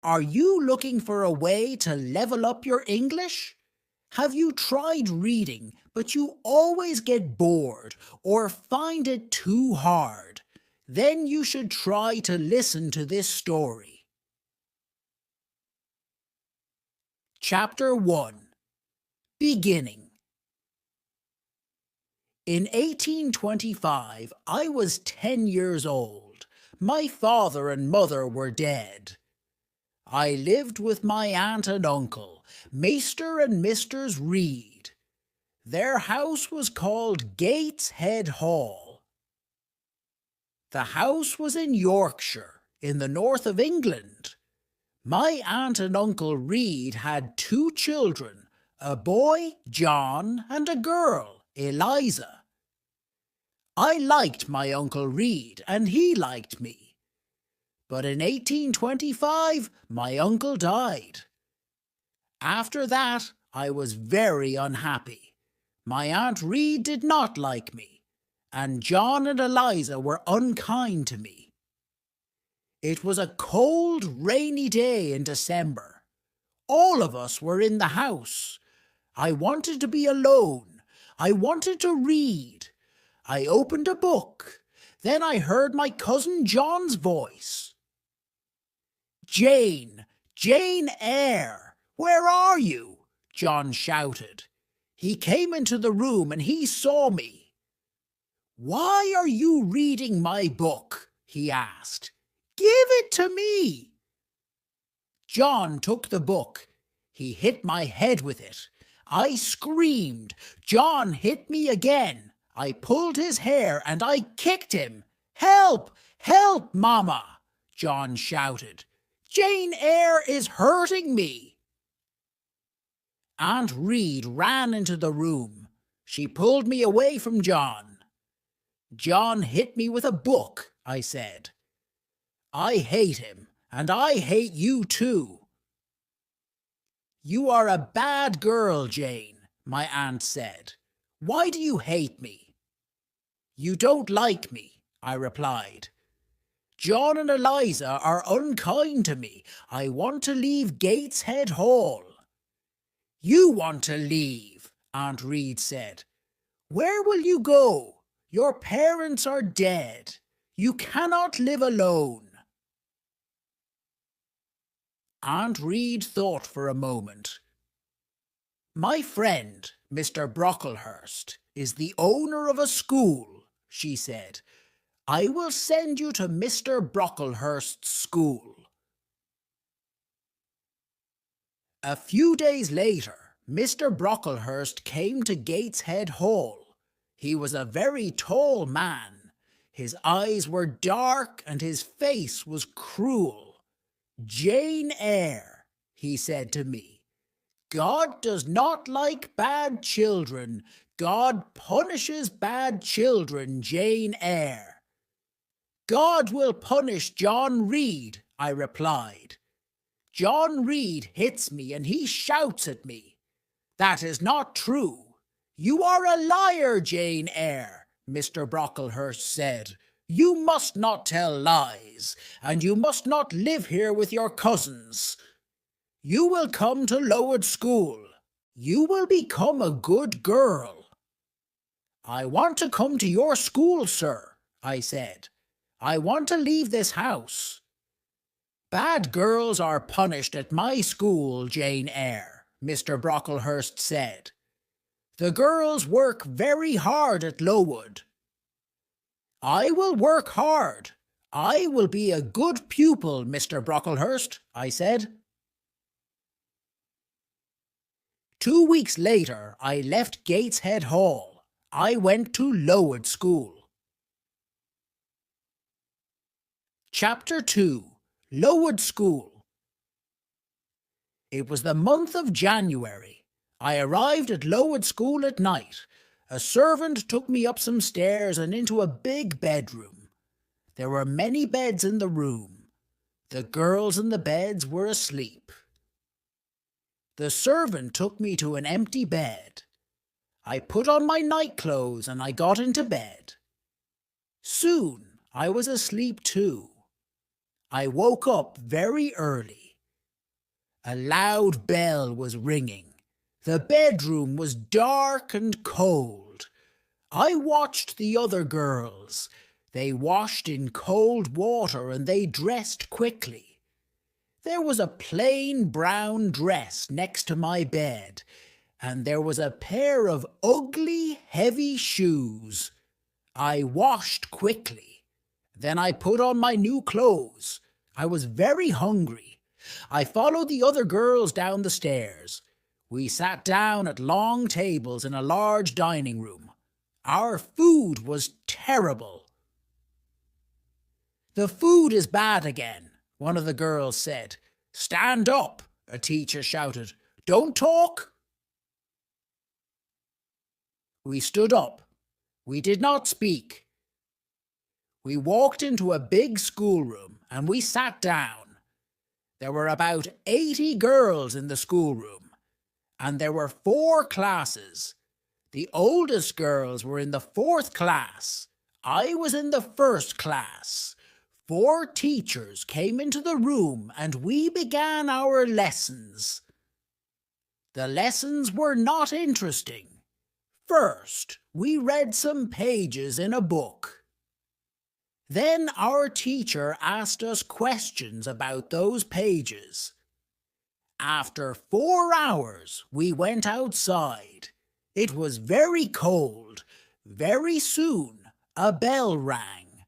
Are you looking for a way to level up your English? Have you tried reading, but you always get bored or find it too hard? Then you should try to listen to this story. Chapter 1. Beginning. In 1825, I was 10 years old. My father and mother were dead. I lived with my aunt and uncle, Mr. and Mrs. Reed. Their house was called Gateshead Hall. The house was in Yorkshire, in the north of England. My aunt and uncle Reed had 2 children, a boy, John, and a girl, Eliza. I liked my Uncle Reed, and he liked me. But in 1825, my uncle died. After that, I was very unhappy. My Aunt Reed did not like me, and John and Eliza were unkind to me. It was a cold, rainy day in December. All of us were in the house. I wanted to be alone. I wanted to read. I opened a book. Then I heard my cousin John's voice. "Jane, Jane Eyre, where are you?" John shouted. He came into the room and he saw me. "Why are you reading my book?" he asked. "Give it to me." John took the book. He hit my head with it. I screamed. John hit me again. I pulled his hair and I kicked him. "Help! Help, Mama!" John shouted. "Jane Eyre is hurting me." Aunt Reed ran into the room. She pulled me away from John. "John hit me with a book," I said. "I hate him, and I hate you too." "You are a bad girl, Jane," my aunt said. "Why do you hate me?" "You don't like me," I replied. "John and Eliza are unkind to me. I want to leave Gateshead Hall." "You want to leave," Aunt Reed said. "Where will you go? Your parents are dead. You cannot live alone." Aunt Reed thought for a moment. "My friend, Mr. Brocklehurst, is the owner of a school," she said. "I will send you to Mr. Brocklehurst's school." A few days later, Mr. Brocklehurst came to Gateshead Hall. He was a very tall man. His eyes were dark and his face was cruel. "Jane Eyre," he said to me. "God does not like bad children. God punishes bad children, Jane Eyre." "God will punish John Reed," I replied. "John Reed hits me and he shouts at me." "That is not true." "You are a liar, Jane Eyre," Mr. Brocklehurst said. "You must not tell lies, and you must not live here with your cousins. You will come to Lowood School. You will become a good girl." "I want to come to your school, sir," I said. "I want to leave this house." "Bad girls are punished at my school, Jane Eyre," Mr. Brocklehurst said. "The girls work very hard at Lowood." "I will work hard. I will be a good pupil, Mr. Brocklehurst," I said. 2 weeks later, I left Gateshead Hall. I went to Lowood School. Chapter 2. Lowood School. It was the month of January. I arrived at Lowood School at night. A servant took me up some stairs and into a big bedroom. There were many beds in the room. The girls in the beds were asleep. The servant took me to an empty bed. I put on my nightclothes and I got into bed. Soon I was asleep too. I woke up very early. A loud bell was ringing. The bedroom was dark and cold. I watched the other girls. They washed in cold water and they dressed quickly. There was a plain brown dress next to my bed, and there was a pair of ugly, heavy shoes. I washed quickly. Then I put on my new clothes. I was very hungry. I followed the other girls down the stairs. We sat down at long tables in a large dining room. Our food was terrible. "The food is bad again," one of the girls said. "Stand up," a teacher shouted. "Don't talk." We stood up. We did not speak. We walked into a big schoolroom and we sat down. There were about 80 girls in the schoolroom, and there were 4 classes. The oldest girls were in the 4th class. I was in the 1st class. 4 teachers came into the room and we began our lessons. The lessons were not interesting. First, we read some pages in a book. Then our teacher asked us questions about those pages. After 4 hours, we went outside. It was very cold. Very soon, a bell rang.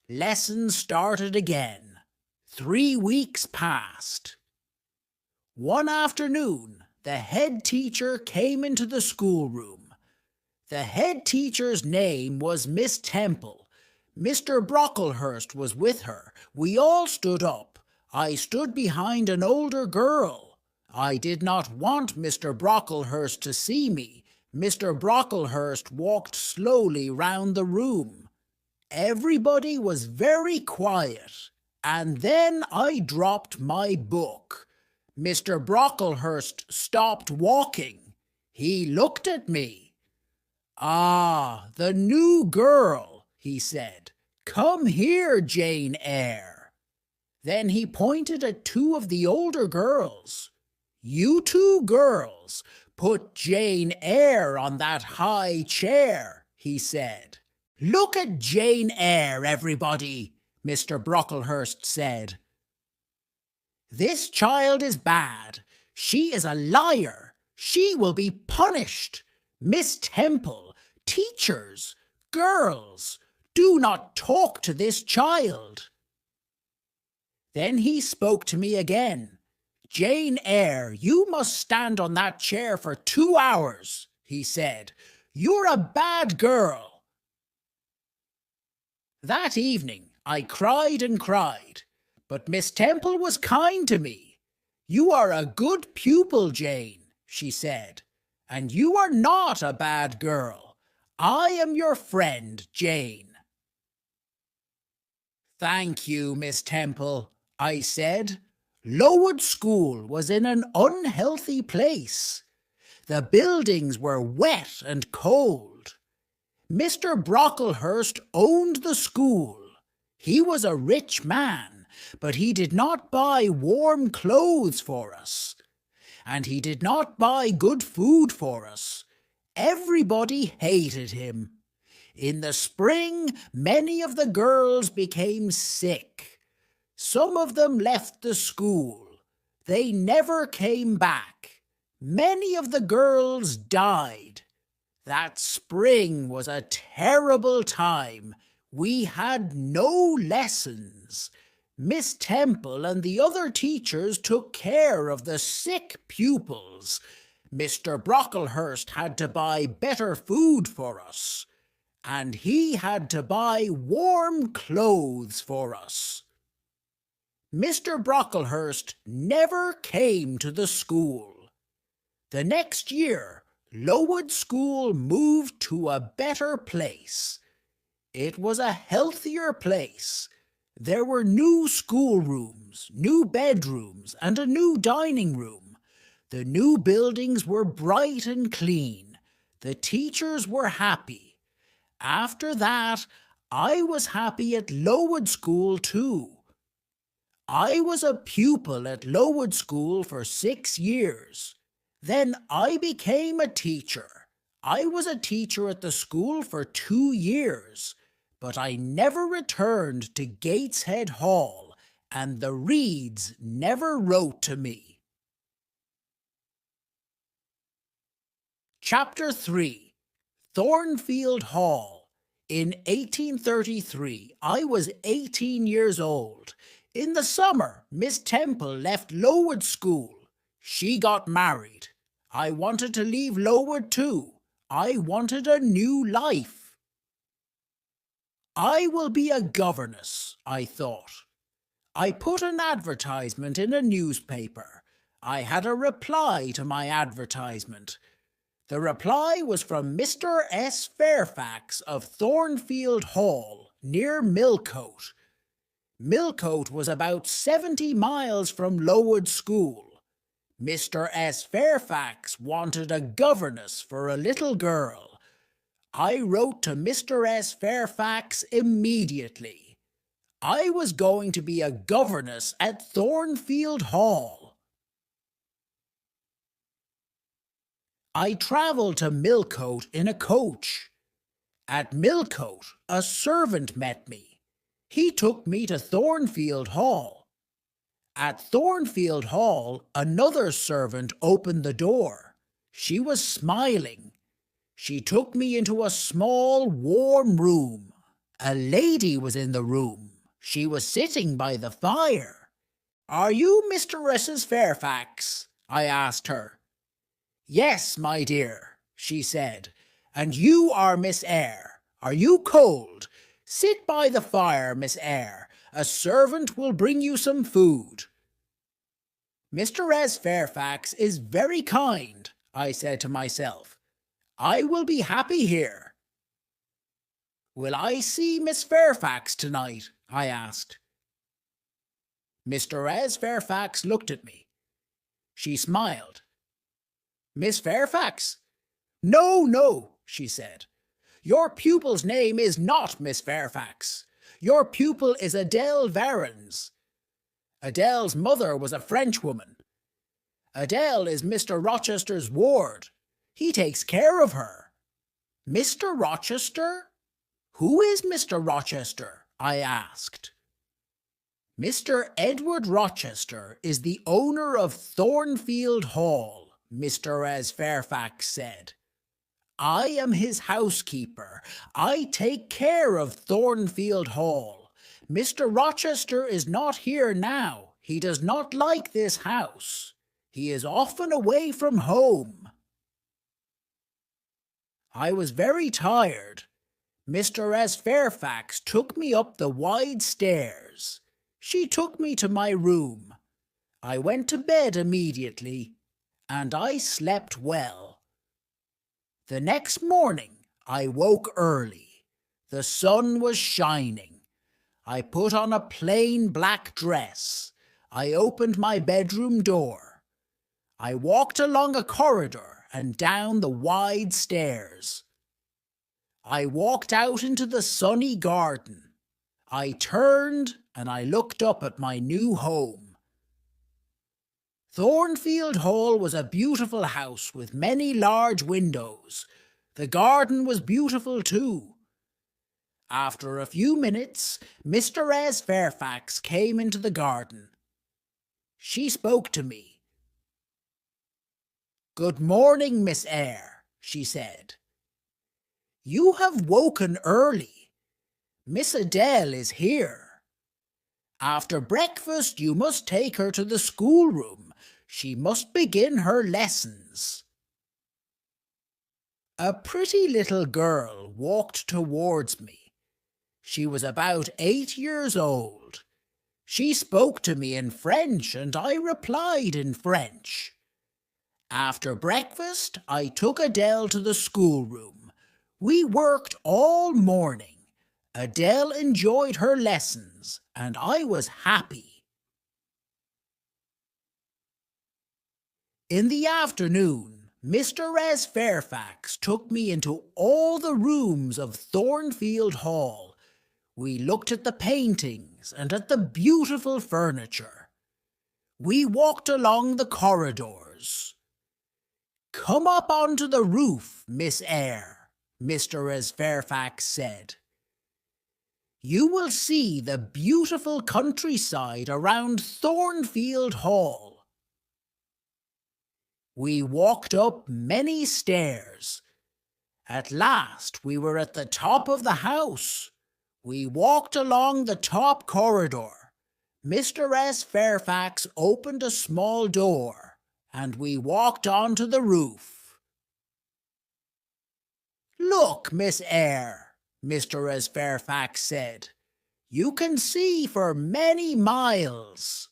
Lessons started again. 3 weeks passed. One afternoon, the head teacher came into the schoolroom. The head teacher's name was Miss Temple. Mr. Brocklehurst was with her. We all stood up. I stood behind an older girl. I did not want Mr. Brocklehurst to see me. Mr. Brocklehurst walked slowly round the room. Everybody was very quiet, and then I dropped my book. Mr. Brocklehurst stopped walking. He looked at me. "Ah, the new girl," he said. "Come here, Jane Eyre." Then he pointed at 2 of the older girls. "You 2 girls, put Jane Eyre on that high chair," he said. "Look at Jane Eyre, everybody," Mr. Brocklehurst said. "This child is bad. She is a liar. She will be punished. Miss Temple, teachers, girls, do not talk to this child." Then he spoke to me again. "Jane Eyre, you must stand on that chair for 2 hours, he said. "You're a bad girl." That evening I cried and cried, but Miss Temple was kind to me. "You are a good pupil, Jane," she said, "and you are not a bad girl. I am your friend, Jane." "Thank you, Miss Temple," I said. Lowood School was in an unhealthy place. The buildings were wet and cold. Mr. Brocklehurst owned the school. He was a rich man, but he did not buy warm clothes for us. And he did not buy good food for us. Everybody hated him. In the spring, many of the girls became sick. Some of them left the school. They never came back. Many of the girls died. That spring was a terrible time. We had no lessons. Miss Temple and the other teachers took care of the sick pupils. Mr. Brocklehurst had to buy better food for us, and he had to buy warm clothes for us. Mr. Brocklehurst never came to the school. The next year, Lowood School moved to a better place. It was a healthier place. There were new schoolrooms, new bedrooms, and a new dining room. The new buildings were bright and clean. The teachers were happy. After that, I was happy at Lowood School too. I was a pupil at Lowood School for 6 years. Then I became a teacher. I was a teacher at the school for 2 years, but I never returned to Gateshead Hall, and the Reeds never wrote to me. Chapter 3. Thornfield Hall. In 1833, I was 18 years old. In the summer, Miss Temple left Lowood School. She got married. I wanted to leave Lowood too. I wanted a new life. I will be a governess, I thought. I put an advertisement in a newspaper. I had a reply to my advertisement. The reply was from Mr. S. Fairfax of Thornfield Hall, near Millcote. Millcote was about 70 miles from Lowood School. Mr. S. Fairfax wanted a governess for a little girl. I wrote to Mr. S. Fairfax immediately. I was going to be a governess at Thornfield Hall. I travelled to Millcote in a coach. At Millcote, a servant met me. He took me to Thornfield Hall. At Thornfield Hall, another servant opened the door. She was smiling. She took me into a small, warm room. A lady was in the room. She was sitting by the fire. "Are you Mrs. Fairfax?" I asked her. "Yes, my dear," she said. "And you are Miss Eyre. Are you cold? Sit by the fire, Miss Eyre. A servant will bring you some food." "Mr. S. Fairfax is very kind," I said to myself. "I will be happy here." "Will I see Miss Fairfax tonight?" I asked. Mr. S. Fairfax looked at me. She smiled. "Miss Fairfax?" "No, no," she said. "Your pupil's name is not Miss Fairfax. Your pupil is Adele Varens. Adele's mother was a Frenchwoman. Adele is Mr. Rochester's ward. He takes care of her." "Mr. Rochester? Who is Mr. Rochester?" I asked. "Mr. Edward Rochester is the owner of Thornfield Hall," Mr. S. Fairfax said. "I am his housekeeper. I take care of Thornfield Hall. Mr. Rochester is not here now. He does not like this house. He is often away from home." I was very tired. Mr. S. Fairfax took me up the wide stairs. She took me to my room. I went to bed immediately, and I slept well. The next morning I woke early. The sun was shining. I put on a plain black dress. I opened my bedroom door. I walked along a corridor and down the wide stairs. I walked out into the sunny garden. I turned and I looked up at my new home. Thornfield Hall was a beautiful house with many large windows. The garden was beautiful too. After a few minutes, Mr. S. Fairfax came into the garden. She spoke to me. "Good morning, Miss Eyre," she said. "You have woken early. Miss Adele is here. After breakfast you must take her to the schoolroom. She must begin her lessons." A pretty little girl walked towards me. She was about 8 years old. She spoke to me in French, and I replied in French. After breakfast, I took Adele to the schoolroom. We worked all morning. Adele enjoyed her lessons, and I was happy. In the afternoon, Mr. S. Fairfax took me into all the rooms of Thornfield Hall. We looked at the paintings and at the beautiful furniture. We walked along the corridors. "Come up onto the roof, Miss Eyre," Mr. S. Fairfax said. "You will see the beautiful countryside around Thornfield Hall." We walked up many stairs. At last we were at the top of the house. We walked along the top corridor. Mr. S. Fairfax opened a small door, and we walked onto the roof. "Look, Miss Eyre," Mr. S. Fairfax said. "You can see for many miles."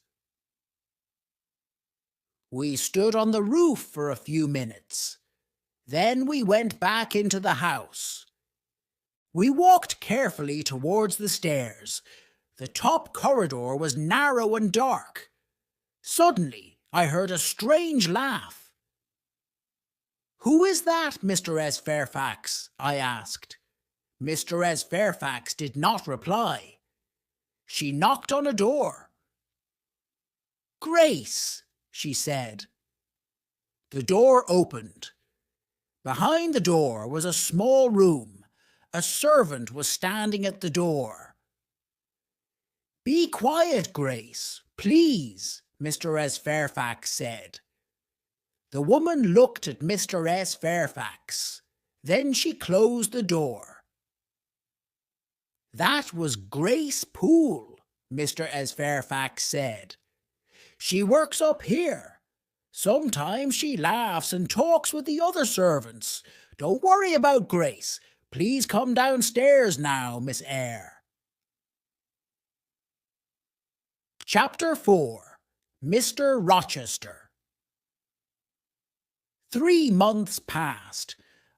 We stood on the roof for a few minutes. Then we went back into the house. We walked carefully towards the stairs. The top corridor was narrow and dark. Suddenly, I heard a strange laugh. "Who is that, Mr. S. Fairfax?" I asked. Mr. S. Fairfax did not reply. She knocked on a door. "Grace," she said. The door opened. Behind the door was a small room. A servant was standing at the door. "Be quiet, Grace, please," Mr. S. Fairfax said. The woman looked at Mr. S. Fairfax. Then she closed the door. "That was Grace Poole," Mr. S. Fairfax said. "She works up here. Sometimes she laughs and talks with the other servants. Don't worry about Grace. Please come downstairs now, Miss Eyre." Chapter 4. Mr. Rochester. 3 months passed.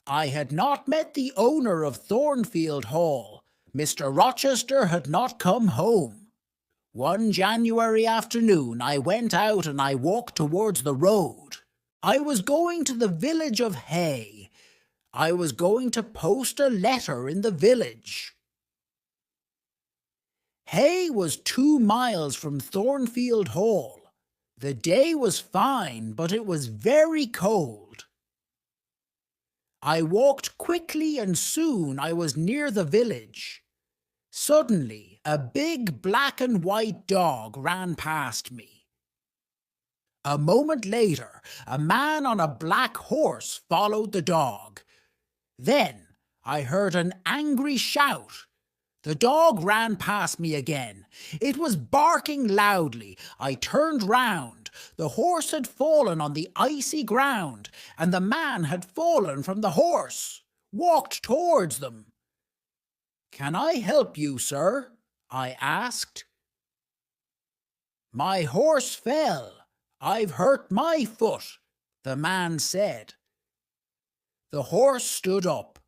I had not met the owner of Thornfield Hall. Mr. Rochester had not come home. One January afternoon I went out and I walked towards the road. I was going to the village of Hay. I was going to post a letter in the village. Hay was 2 miles from Thornfield Hall. The day was fine, but it was very cold. I walked quickly and soon I was near the village. Suddenly, a big black and white dog ran past me. A moment later, a man on a black horse followed the dog. Then I heard an angry shout. The dog ran past me again. It was barking loudly. I turned round. The horse had fallen on the icy ground, and the man had fallen from the horse, walked towards them. "Can I help you, sir?" I asked. "My horse fell. I've hurt my foot," the man said. The horse stood up.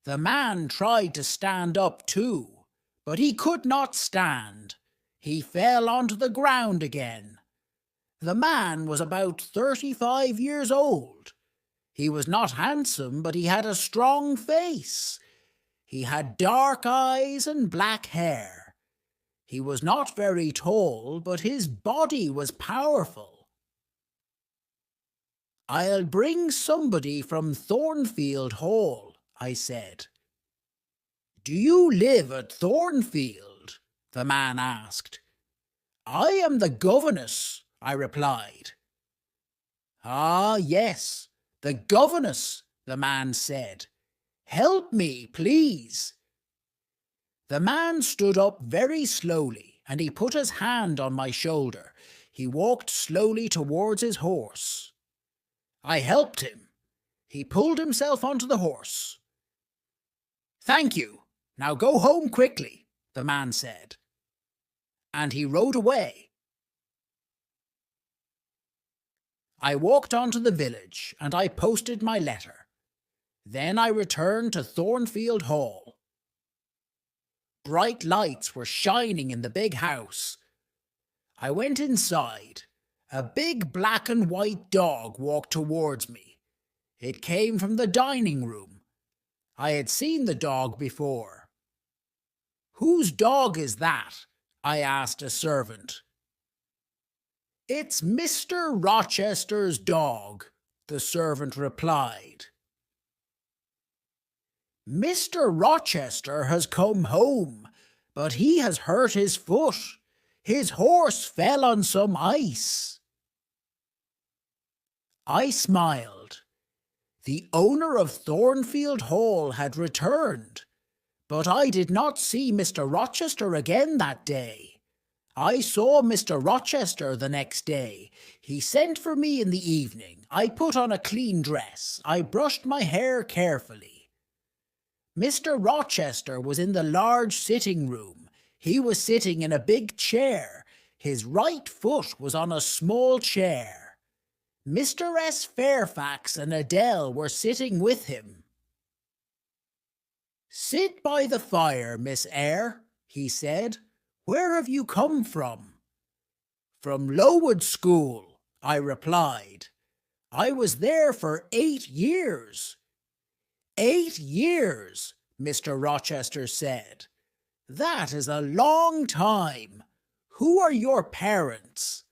The man tried to stand up too, but he could not stand. He fell onto the ground again. The man was about 35 years old. He was not handsome, but he had a strong face. He had dark eyes and black hair. He was not very tall, but his body was powerful. "I'll bring somebody from Thornfield Hall," I said. "Do you live at Thornfield?" the man asked. "I am the governess," I replied. "Ah, yes, the governess," the man said. "Help me, please." The man stood up very slowly, and he put his hand on my shoulder. He walked slowly towards his horse. I helped him. He pulled himself onto the horse. "Thank you. Now go home quickly," the man said. And he rode away. I walked on to the village, and I posted my letter. Then I returned to Thornfield Hall. Bright lights were shining in the big house. I went inside. A big black and white dog walked towards me. It came from the dining room. I had seen the dog before. "Whose dog is that?" I asked a servant. "It's Mr. Rochester's dog," the servant replied. "Mr. Rochester has come home, but he has hurt his foot. His horse fell on some ice." I smiled. The owner of Thornfield Hall had returned, but I did not see Mr. Rochester again that day. I saw Mr. Rochester the next day. He sent for me in the evening. I put on a clean dress. I brushed my hair carefully. Mr. Rochester was in the large sitting room. He was sitting in a big chair. His right foot was on a small chair. Mr. S. Fairfax and Adele were sitting with him. "Sit by the fire, Miss Eyre," he said. "Where have you come from?" "From Lowood School," I replied. "I was there for 8 years. 8 years, Mr. Rochester said. "That is a long time. Who are your parents?"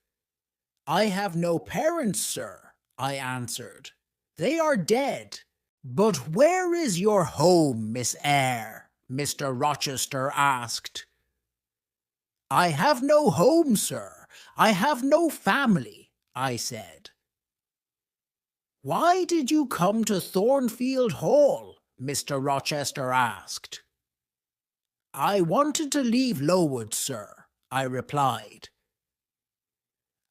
"I have no parents, sir," I answered. "They are dead." "But where is your home, Miss Eyre?" Mr. Rochester asked. "I have no home, sir. I have no family," I said. "Why did you come to Thornfield Hall?" Mr. Rochester asked. "I wanted to leave Lowood, sir," I replied.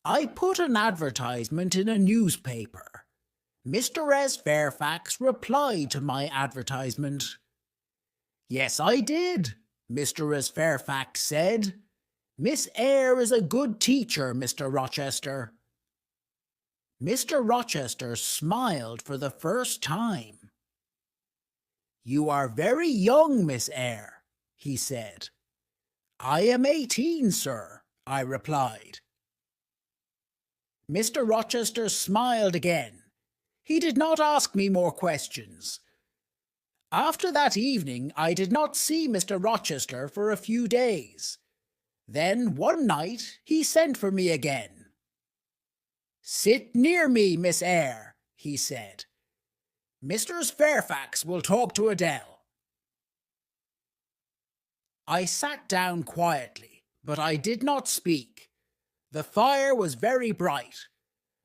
I put an advertisement in a newspaper. Mr. S. Fairfax replied to my advertisement. "Yes, I did," Mr. S. Fairfax said. "Miss Eyre is a good teacher, Mr. Rochester." Mr. Rochester smiled for the first time. "You are very young, Miss Eyre," he said. "I am 18, sir," I replied. Mr. Rochester smiled again. He did not ask me more questions. After that evening, I did not see Mr. Rochester for a few days. Then, one night, he sent for me again. "Sit near me, Miss Eyre," he said. "Mr. Fairfax will talk to Adele." I sat down quietly, but I did not speak. The fire was very bright.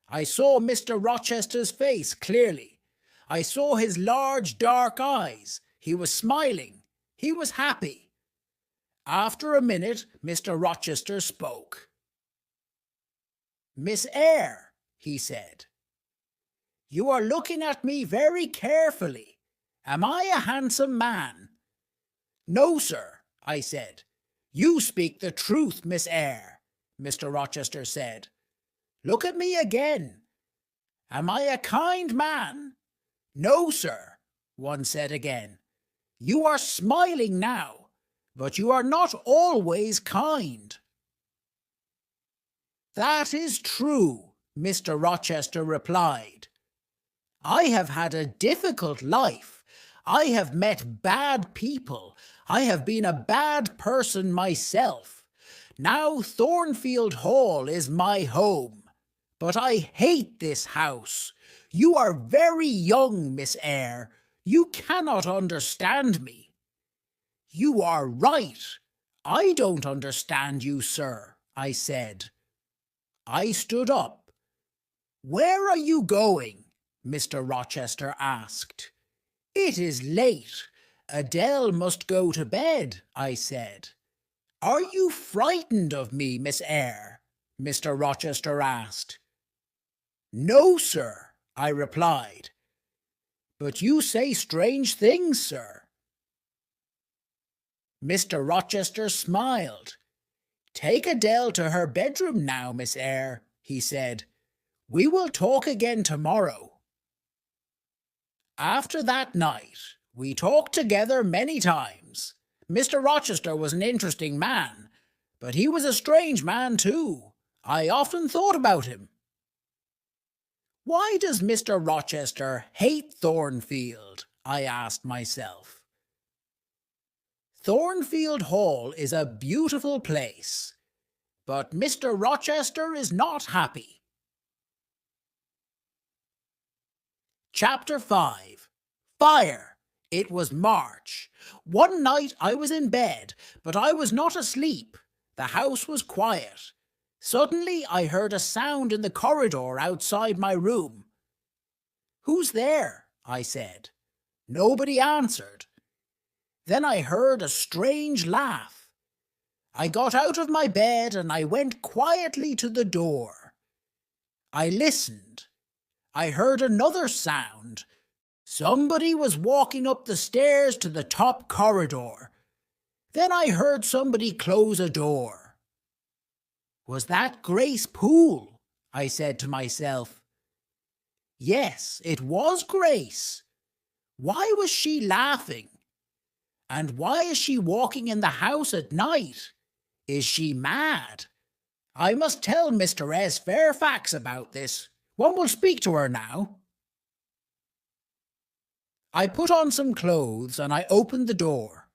I saw Mr. Rochester's face clearly. I saw his large dark eyes. He was smiling. He was happy. After a minute, Mr. Rochester spoke. "Miss Eyre," he said, "you are looking at me very carefully. Am I a handsome man?" "No, sir," I said. "You speak the truth, Miss Eyre," Mr. Rochester said. "Look at me again. Am I a kind man?" "No, sir," one said again. "You are smiling now, but you are not always kind." "That is true," Mr. Rochester replied. "I have had a difficult life. I have met bad people. I have been a bad person myself. Now Thornfield Hall is my home. But I hate this house. You are very young, Miss Eyre. You cannot understand me." "You are right. I don't understand you, sir," I said. I stood up. "Where are you going?" Mr. Rochester asked. "It is late. Adele must go to bed," I said. "Are you frightened of me, Miss Eyre?" Mr. Rochester asked. "No, sir," I replied. "But you say strange things, sir." Mr. Rochester smiled. "Take Adele to her bedroom now, Miss Eyre," he said. "We will talk again tomorrow." After that night, we talked together many times. Mr. Rochester was an interesting man, but he was a strange man too. I often thought about him. Why does Mr. Rochester hate Thornfield? I asked myself. Thornfield Hall is a beautiful place, but Mr. Rochester is not happy. Chapter 5. Fire. It was March. One night I was in bed, but I was not asleep. The house was quiet. Suddenly I heard a sound in the corridor outside my room. "Who's there?" I said. Nobody answered. Then I heard a strange laugh. I got out of my bed and I went quietly to the door. I listened. I heard another sound. Somebody was walking up the stairs to the top corridor. Then I heard somebody close a door. "Was that Grace Poole?" I said to myself. Yes, it was Grace. Why was she laughing? And why is she walking in the house at night? Is she mad? I must tell Mr. S. Fairfax about this. One will speak to her now. I put on some clothes and I opened the door.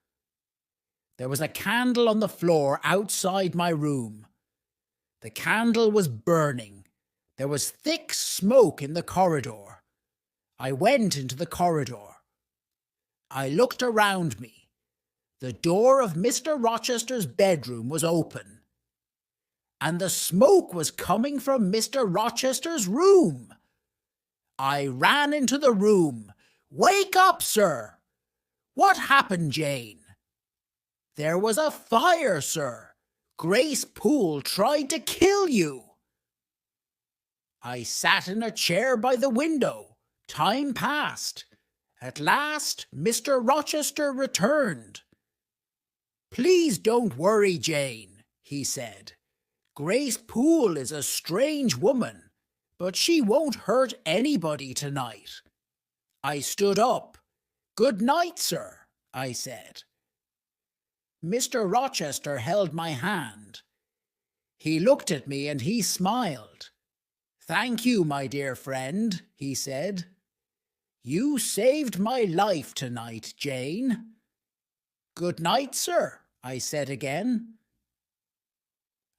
There was a candle on the floor outside my room. The candle was burning. There was thick smoke in the corridor. I went into the corridor. I looked around me. The door of Mr. Rochester's bedroom was open, and the smoke was coming from Mr. Rochester's room. I ran into the room. "Wake up, sir!" "What happened, Jane?" "There was a fire, sir. Grace Poole tried to kill you." I sat in a chair by the window. Time passed. At last, Mr. Rochester returned. "Please don't worry, Jane," he said. "Grace Poole is a strange woman, but she won't hurt anybody tonight." I stood up. "Good night, sir," I said. Mr. Rochester held my hand. He looked at me and he smiled. "Thank you, my dear friend," he said. "You saved my life tonight, Jane." "Good night, sir," I said again.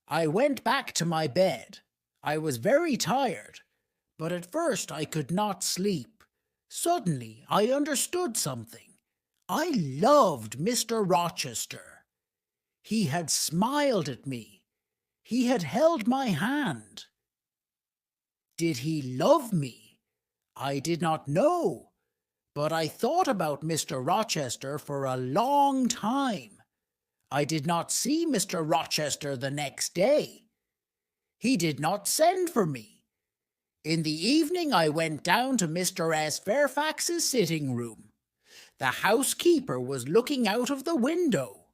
I went back to my bed. I was very tired, but at first I could not sleep. Suddenly I understood something. I loved Mr. Rochester. He had smiled at me. He had held my hand. Did he love me? I did not know, but I thought about Mr. Rochester for a long time. I did not see Mr. Rochester the next day. He did not send for me. In the evening I went down to Mr. S. Fairfax's sitting room. The housekeeper was looking out of the window.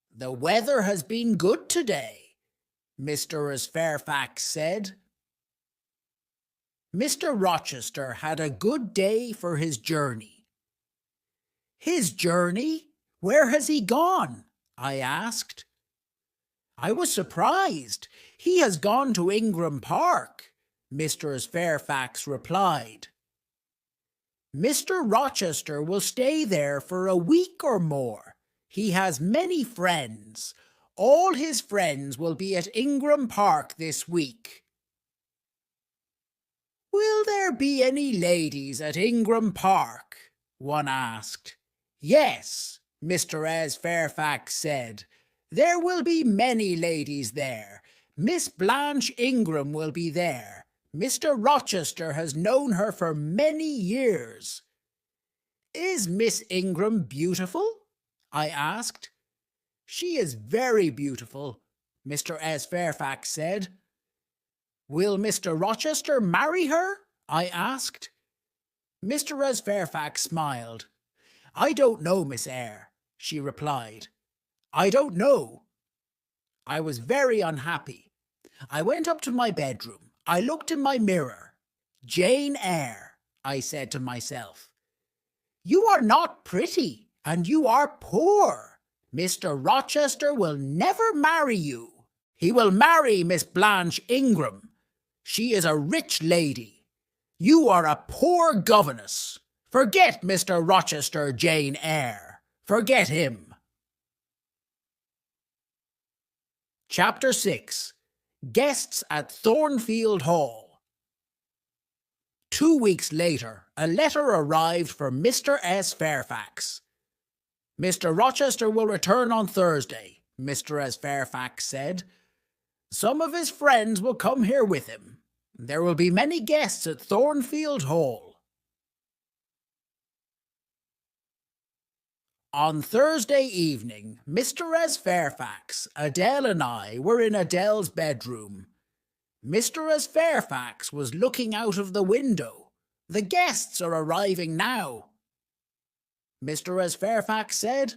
"The weather has been good today," Mr. S. Fairfax said. Mr. Rochester had a good day for his journey. "His journey? Where has he gone?" I asked. I was surprised. "He has gone to Ingram Park," Mr. Fairfax replied. "Mr. Rochester will stay there for a week or more. He has many friends. All his friends will be at Ingram Park this week." "Will there be any ladies at Ingram Park?" one asked. "Yes," Mr. S. Fairfax said. "There will be many ladies there. Miss Blanche Ingram will be there. Mr. Rochester has known her for many years." "Is Miss Ingram beautiful?" I asked. "She is very beautiful," Mr. S. Fairfax said. "Will Mr. Rochester marry her?" I asked. Mr. S. Fairfax smiled. "I don't know, Miss Eyre," she replied. "I don't know." I was very unhappy. I went up to my bedroom. I looked in my mirror. "Jane Eyre," I said to myself, "you are not pretty, and you are poor. Mr. Rochester will never marry you. He will marry Miss Blanche Ingram. She is a rich lady. You are a poor governess. Forget Mr. Rochester, Jane Eyre. Forget him. Chapter 6. Guests at Thornfield Hall. 2 weeks later, a letter arrived for Mr. S. Fairfax. Mr. Rochester will return on Thursday, Mr. S. Fairfax said. Some of his friends will come here with him. There will be many guests at Thornfield Hall. On Thursday evening, Mr. S. Fairfax, Adele and I were in Adele's bedroom. Mr. S. Fairfax was looking out of the window. The guests are arriving now. Mr. S. Fairfax said.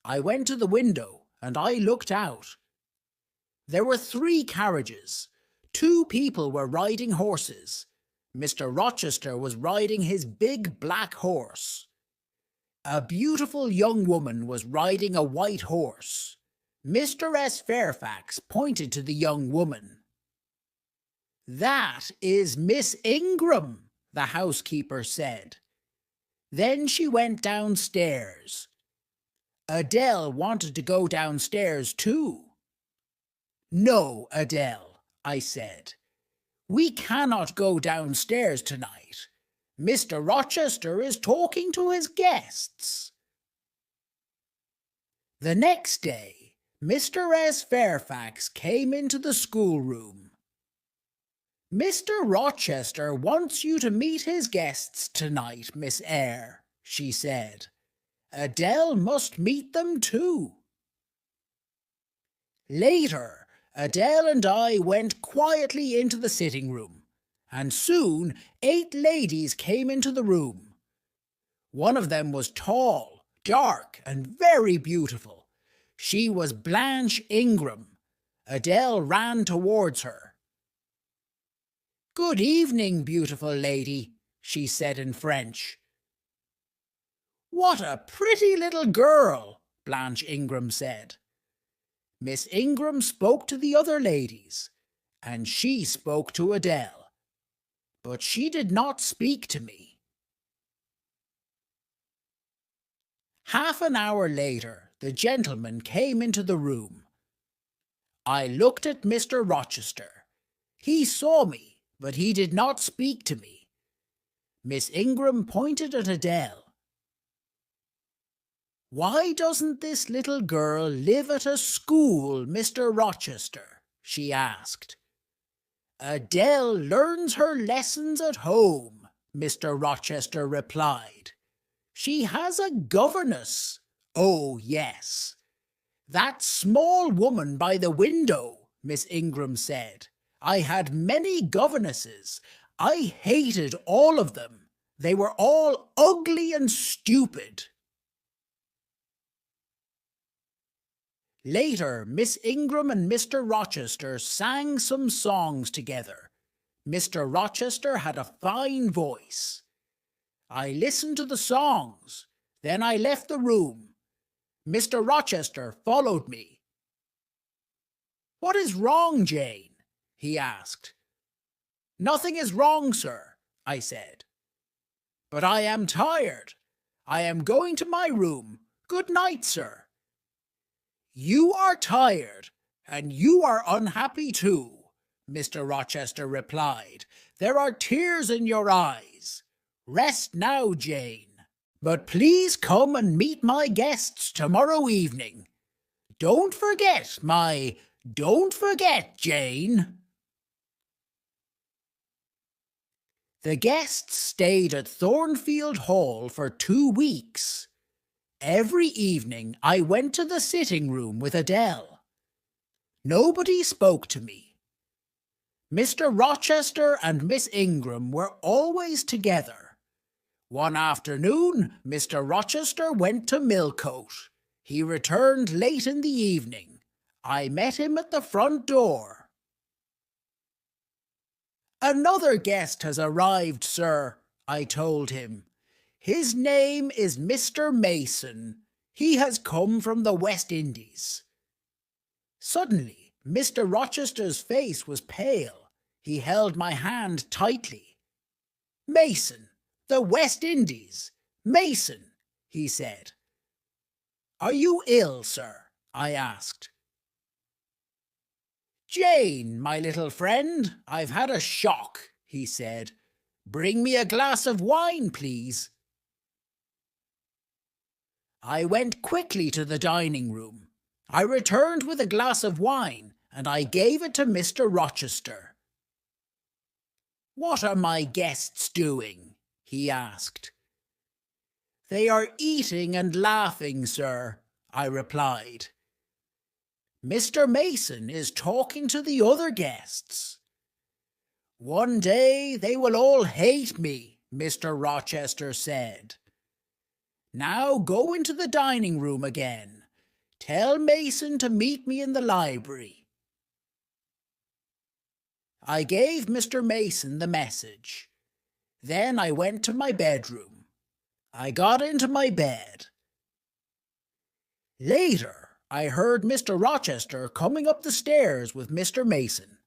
I went to the window and I looked out. There were 3 carriages. 2 people were riding horses. Mr. Rochester was riding his big black horse. A beautiful young woman was riding a white horse. Mr. S. Fairfax pointed to the young woman. That is Miss Ingram, the housekeeper said. Then she went downstairs. Adele wanted to go downstairs too. No, Adele, I said. We cannot go downstairs tonight. Mr. Rochester is talking to his guests. The next day, Mr. S. Fairfax came into the schoolroom. Mr. Rochester wants you to meet his guests tonight, Miss Eyre, she said. Adele must meet them too. Later, Adele and I went quietly into the sitting room. And soon 8 ladies came into the room. One of them was tall, dark, and very beautiful. She was Blanche Ingram. Adele ran towards her. Good evening, beautiful lady, she said in French. What a pretty little girl, Blanche Ingram said. Miss Ingram spoke to the other ladies, and she spoke to Adele. But she did not speak to me. Half an hour later, the gentleman came into the room. I looked at Mr. Rochester. He saw me, but he did not speak to me. Miss Ingram pointed at Adele. Why doesn't this little girl live at a school, Mr. Rochester? She asked. Adele learns her lessons at home, Mr. Rochester replied. She has a governess. Oh, yes. That small woman by the window, Miss Ingram said. I had many governesses. I hated all of them. They were all ugly and stupid. Later, Miss Ingram and Mr. Rochester sang some songs together. Mr. Rochester had a fine voice. I listened to the songs. Then I left the room. Mr. Rochester followed me. What is wrong, Jane? He asked. Nothing is wrong, sir, I said. But I am tired. I am going to my room. Good night, sir. You are tired, and you are unhappy too, Mr. Rochester replied. There are tears in your eyes. Rest now, Jane. But please come and meet my guests tomorrow evening. Don't forget, Jane. The guests stayed at Thornfield Hall for 2 weeks. Every evening I went to the sitting room with Adele. Nobody spoke to me. Mr. Rochester and Miss Ingram were always together. One afternoon, Mr. Rochester went to Millcote. He returned late in the evening. I met him at the front door. Another guest has arrived, sir, I told him. His name is Mr. Mason. He has come from the West Indies. Suddenly, Mr. Rochester's face was pale. He held my hand tightly. Mason, the West Indies. Mason, he said. "Are you ill, sir?" I asked. "Jane, my little friend, I've had a shock," he said. "Bring me a glass of wine, please." I went quickly to the dining room. I returned with a glass of wine, and I gave it to Mr. Rochester. "What are my guests doing?" he asked. "They are eating and laughing, sir," I replied. "Mr. Mason is talking to the other guests. One day they will all hate me," Mr. Rochester said. "Now go into the dining room again. Tell Mason to meet me in the library." I gave Mr. Mason the message. Then I went to my bedroom. I got into my bed. Later, I heard Mr. Rochester coming up the stairs with Mr. Mason.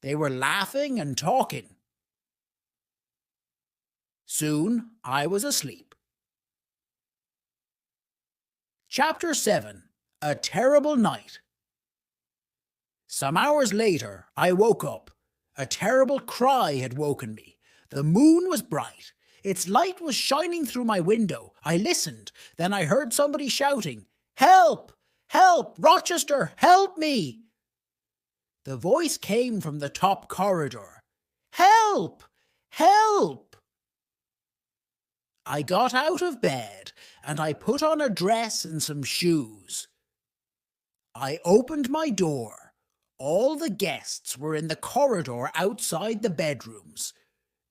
They were laughing and talking. Soon I was asleep. Chapter 7. A Terrible Night. Some hours later, I woke up. A terrible cry had woken me. The moon was bright. Its light was shining through my window. I listened. Then I heard somebody shouting, "Help! Help! Rochester, help me!" The voice came from the top corridor. "Help! Help!" I got out of bed and I put on a dress and some shoes. I opened my door. All the guests were in the corridor outside the bedrooms.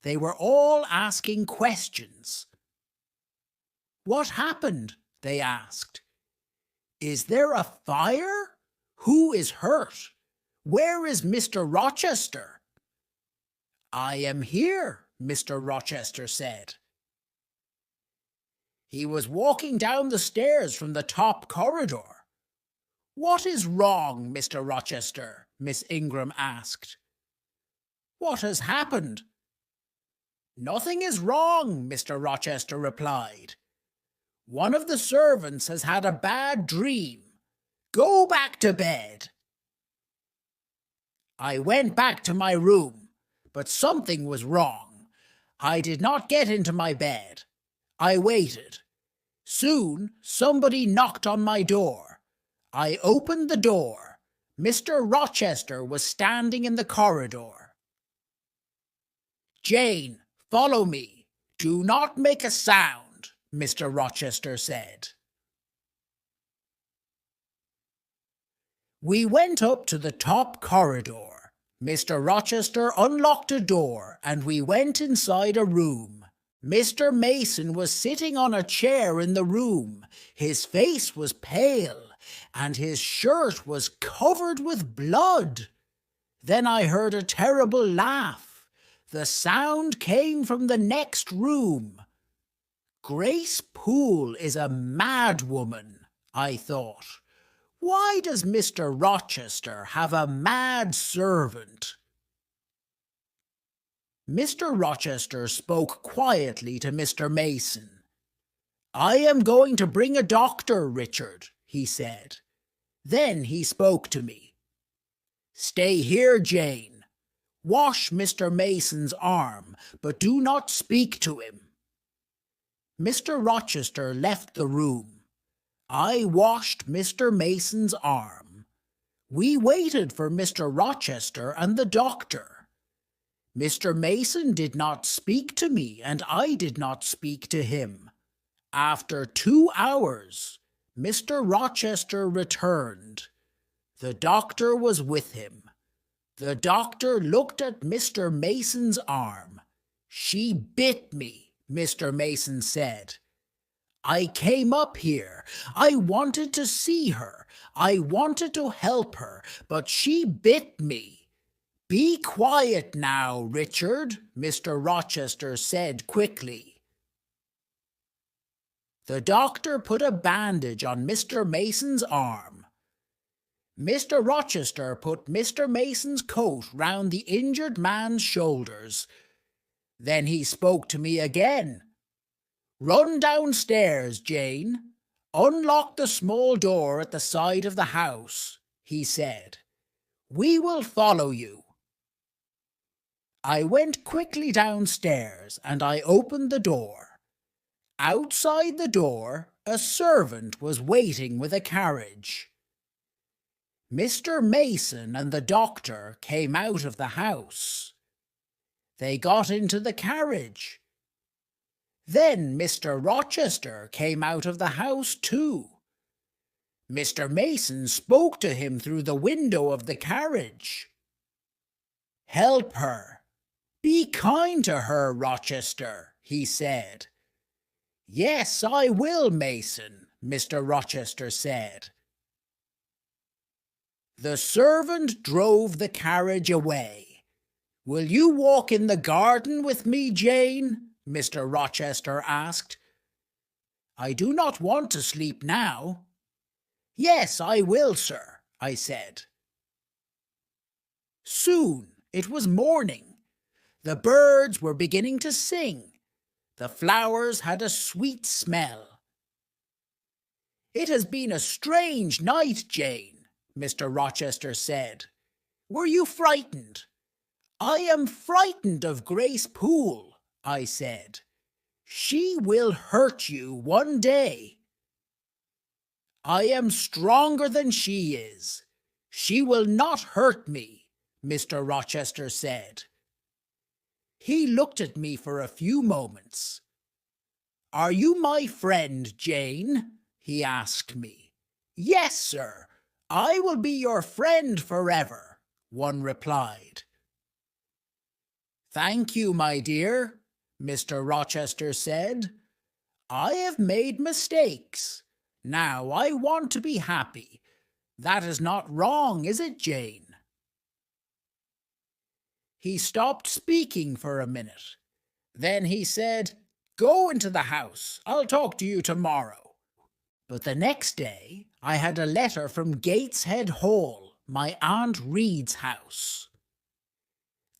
They were all asking questions. "What happened?" they asked. "Is there a fire? Who is hurt? Where is Mr. Rochester?" "I am here," Mr. Rochester said. "He was walking down the stairs from the top corridor." "What is wrong, Mr. Rochester?" Miss Ingram asked. "What has happened?" "Nothing is wrong," Mr. Rochester replied. "One of the servants has had a bad dream. Go back to bed." I went back to my room, but something was wrong. I did not get into my bed. I waited. Soon somebody knocked on my door. I opened the door. Mr. Rochester was standing in the corridor. "Jane, follow me. Do not make a sound," Mr. Rochester said. We went up to the top corridor. Mr. Rochester unlocked a door and we went inside a room. Mr. Mason was sitting on a chair in the room. His face was pale and his shirt was covered with blood. Then I heard a terrible laugh. The sound came from the next room. Grace Poole is a mad woman, I thought. Why does Mr. Rochester have a mad servant? Mr. Rochester spoke quietly to Mr. Mason. "I am going to bring a doctor, Richard," he said. Then he spoke to me. "Stay here, Jane. Wash Mr. Mason's arm, but do not speak to him." Mr. Rochester left the room. I washed Mr. Mason's arm. We waited for Mr. Rochester and the doctor. Mr. Mason did not speak to me, and I did not speak to him. After 2 hours, Mr. Rochester returned. The doctor was with him. The doctor looked at Mr. Mason's arm. "She bit me," Mr. Mason said. "I came up here. I wanted to see her. I wanted to help her, but she bit me." "Be quiet now, Richard," Mr. Rochester said quickly. The doctor put a bandage on Mr. Mason's arm. Mr. Rochester put Mr. Mason's coat round the injured man's shoulders. Then he spoke to me again. Run downstairs, Jane. Unlock the small door at the side of the house, he said. We will follow you. I went quickly downstairs and I opened the door. Outside the door, a servant was waiting with a carriage. Mr. Mason and the doctor came out of the house. They got into the carriage. Then Mr. Rochester came out of the house too. Mr. Mason spoke to him through the window of the carriage. Help her. Be kind to her, Rochester, he said. Yes, I will, Mason, Mr. Rochester said. The servant drove the carriage away. Will you walk in the garden with me, Jane? Mr. Rochester asked. I do not want to sleep now. Yes, I will, sir, I said. Soon it was morning. The birds were beginning to sing. The flowers had a sweet smell. It has been a strange night, Jane, Mr. Rochester said. Were you frightened? I am frightened of Grace Poole, I said. She will hurt you one day. I am stronger than she is. She will not hurt me, Mr. Rochester said. He looked at me for a few moments. Are you my friend, Jane? He asked me. Yes, sir. I will be your friend forever, one replied. Thank you, my dear, Mr. Rochester said. I have made mistakes. Now I want to be happy. That is not wrong, is it, Jane? He stopped speaking for a minute. Then he said, Go into the house. I'll talk to you tomorrow. But the next day I had a letter from Gateshead Hall, my Aunt Reed's house.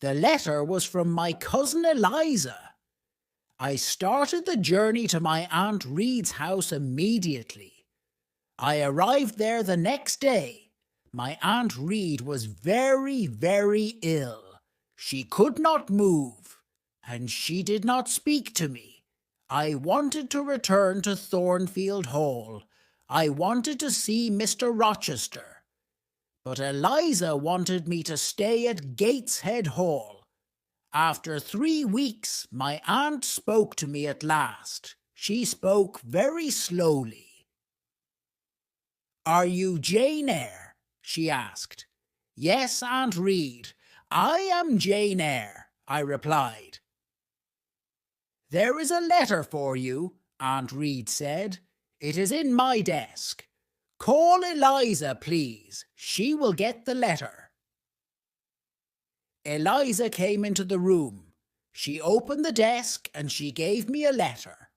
The letter was from my cousin Eliza. I started the journey to my Aunt Reed's house immediately. I arrived there the next day. My Aunt Reed was very, very ill. She could not move, and she did not speak to me. I wanted to return to Thornfield Hall. I wanted to see Mr. Rochester. But Eliza wanted me to stay at Gateshead Hall. After 3 weeks, my aunt spoke to me at last. She spoke very slowly. Are you Jane Eyre? She asked. Yes, Aunt Reed. I am Jane Eyre, I replied. There is a letter for you, Aunt Reed said. It is in my desk. Call Eliza, please. She will get the letter. Eliza came into the room. She opened the desk and she gave me a letter.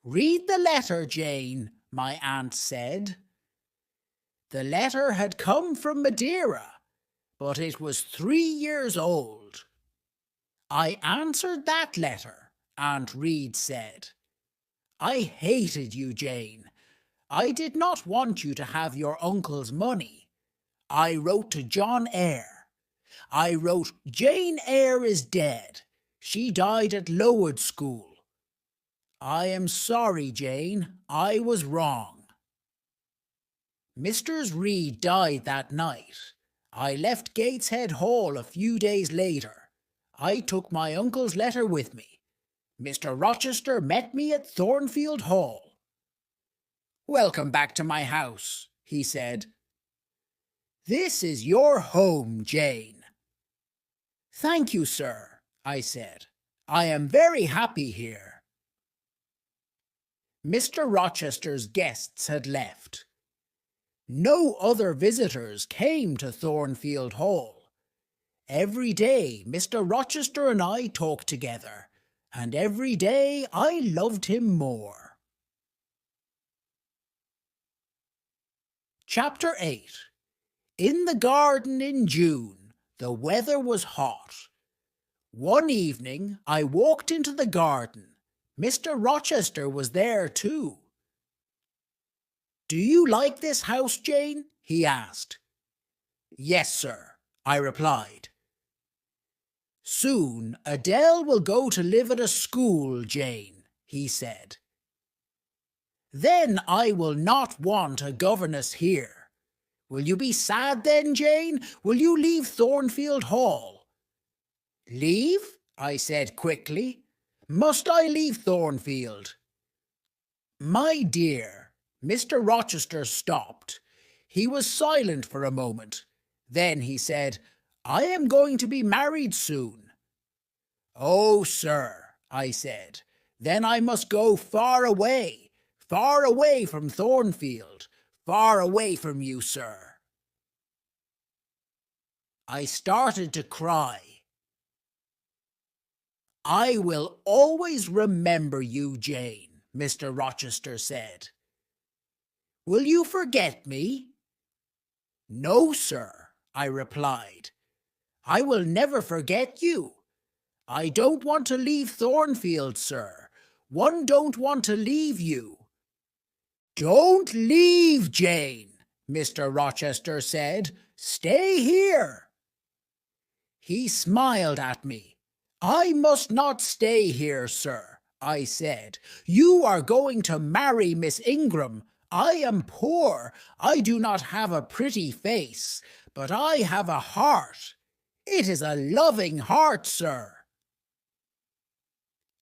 Read the letter, Jane, my aunt said. The letter had come from Madeira, but it was 3 years old. I answered that letter, Aunt Reed said. I hated you, Jane. I did not want you to have your uncle's money. I wrote to John Eyre. I wrote, Jane Eyre is dead. She died at Lowood School. I am sorry, Jane. I was wrong. Mr. Reed died that night. I left Gateshead Hall a few days later. I took my uncle's letter with me. Mr. Rochester met me at Thornfield Hall. Welcome back to my house, he said. This is your home, Jane. Thank you, sir, I said. I am very happy here. Mr. Rochester's guests had left. No other visitors came to Thornfield Hall. Every day Mr. Rochester and I talked together, and every day I loved him more. Chapter 8. In the garden in June, the weather was hot. One evening I walked into the garden. Mr. Rochester was there too. "Do you like this house, Jane?" he asked. "Yes, sir," I replied. "Soon Adele will go to live at a school, Jane," he said. "Then I will not want a governess here. Will you be sad then, Jane? Will you leave Thornfield Hall?" "Leave?" I said quickly. "Must I leave Thornfield?" "My dear," Mr. Rochester stopped. He was silent for a moment. Then he said, "I am going to be married soon." "Oh, sir," I said, "then I must go far away from Thornfield, far away from you, sir." I started to cry. "I will always remember you, Jane," Mr. Rochester said. "Will you forget me?" "No, sir," I replied. "I will never forget you. I don't want to leave Thornfield, sir. One don't want to leave you." "Don't leave, Jane," Mr. Rochester said. "Stay here." He smiled at me. "I must not stay here, sir," I said. "You are going to marry Miss Ingram. I am poor. I do not have a pretty face, but I have a heart. It is a loving heart, sir."